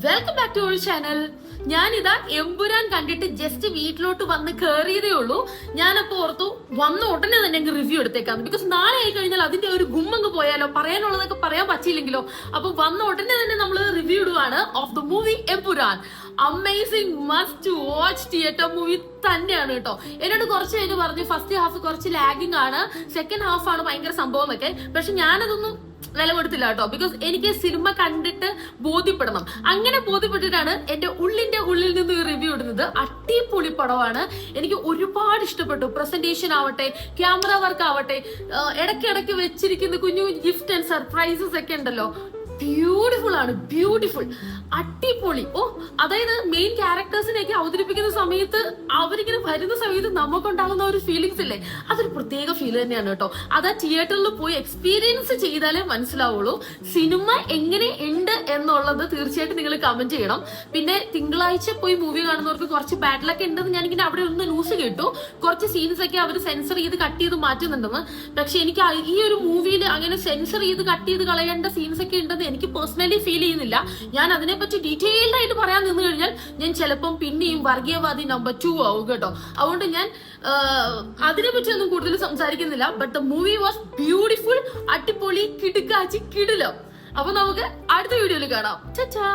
Welcome back to our channel. ഞാനിതാ എമ്പുരാൻ കണ്ടിട്ട് just വീട്ടിലോട്ട് വന്ന് കയറിയതേ ഉള്ളൂ. ഞാനപ്പോ ഓർത്തു വന്ന ഉടനെ തന്നെ അങ്ങ് റിവ്യൂ എടുത്തേക്കാം. ബിക്കോസ് നാളെ ആയി കഴിഞ്ഞാൽ അതിന്റെ ഒരു ഗുമ്മങ്ങ് പോയാലോ, പറയാനുള്ളതൊക്കെ പറയാൻ പറ്റിയില്ലെങ്കിലോ. അപ്പൊ വന്ന ഉടനെ തന്നെ നമ്മൾ റിവ്യൂ ഇടുവാണ് of the movie Empuraan. Amazing, must watch theatre movie തന്നെയാണ് കേട്ടോ. എന്നോട് കുറച്ച് പേര് പറഞ്ഞു ഫസ്റ്റ് ഹാഫ് കുറച്ച് ലാഗിങ് ആണ്, സെക്കൻഡ് ഹാഫ് ആണ് ഭയങ്കര സംഭവം ഒക്കെ. പക്ഷെ ഞാനതൊന്നും വില കൊടുത്തില്ല കേട്ടോ. ബിക്കോസ് എനിക്ക് സിനിമ കണ്ടിട്ട് ബോധ്യപ്പെടണം. അങ്ങനെ ബോധ്യപ്പെട്ടിട്ടാണ് എന്റെ ഉള്ളിൽ നിന്ന് റിവ്യൂ ഇടുന്നത്. അടിപൊളി പടമാണ്, എനിക്ക് ഒരുപാട് ഇഷ്ടപ്പെട്ടു. പ്രസന്റേഷൻ ആവട്ടെ, ക്യാമറ വർക്ക് ആവട്ടെ, ഇടയ്ക്കിടയ്ക്ക് വെച്ചിരിക്കുന്ന കുഞ്ഞു ഗിഫ്റ്റ് ആൻഡ് സർപ്രൈസസ് ഒക്കെ ഉണ്ടല്ലോ, ബ്യൂട്ടിഫുൾ ആണ്, ബ്യൂട്ടിഫുൾ, അടിപൊളി. അതായത് മെയിൻ ക്യാരക്ടേഴ്സിനെയൊക്കെ അവതരിപ്പിക്കുന്ന സമയത്ത് അവരിങ്ങനെ വരുന്ന സമയത്ത് നമുക്കുണ്ടാകുന്ന ഒരു ഫീലിങ്സ് ഇല്ലേ, അതൊരു പ്രത്യേക ഫീൽ തന്നെയാണ് കേട്ടോ. അത് ആ തിയേറ്ററിൽ പോയി എക്സ്പീരിയൻസ് ചെയ്താലേ മനസ്സിലാവുള്ളൂ. സിനിമ എങ്ങനെ ഉണ്ട് എന്നുള്ളത് തീർച്ചയായിട്ടും നിങ്ങൾ കമന്റ് ചെയ്യണം. പിന്നെ തിങ്കളാഴ്ച പോയി മൂവി കാണുന്നവർക്ക് കുറച്ച് ബാഡ് ലക്ക് ഉണ്ടെന്ന് ഞാനിങ്ങനെ അവിടെ ഒന്ന് ന്യൂസ് കേട്ടു. കുറച്ച് സീൻസ് ഒക്കെ അവർ സെൻസർ ചെയ്ത് കട്ട് ചെയ്ത് മാറ്റുന്നുണ്ടെന്ന്. പക്ഷെ എനിക്ക് ഈ ഒരു മൂവിയിൽ അങ്ങനെ സെൻസർ ചെയ്ത് കട്ട് ചെയ്ത് കളയേണ്ട സീൻസ് ഒക്കെ ഉണ്ടെന്ന് എനിക്ക് പേഴ്സണലി ഫീൽ ചെയ്യുന്നില്ല. ഞാൻ അതിനെപ്പറ്റി ഡീറ്റെയിൽഡ് ആയിട്ട് പറയാൻ നിന്ന് കഴിഞ്ഞാൽ ഞാൻ ചിലപ്പം പിന്നെയും വർഗീയവാദി നമ്പർ 2 ആവും കേട്ടോ. അതുകൊണ്ട് ഞാൻ അതിനെപ്പറ്റി ഒന്നും കൂടുതൽ സംസാരിക്കുന്നില്ല. But the movie was beautiful, അടിപൊളി, കിടുക്കാച്ചി, കിടിലം. അപ്പൊ നമുക്ക് അടുത്ത വീഡിയോയിൽ കാണാം. ചാ.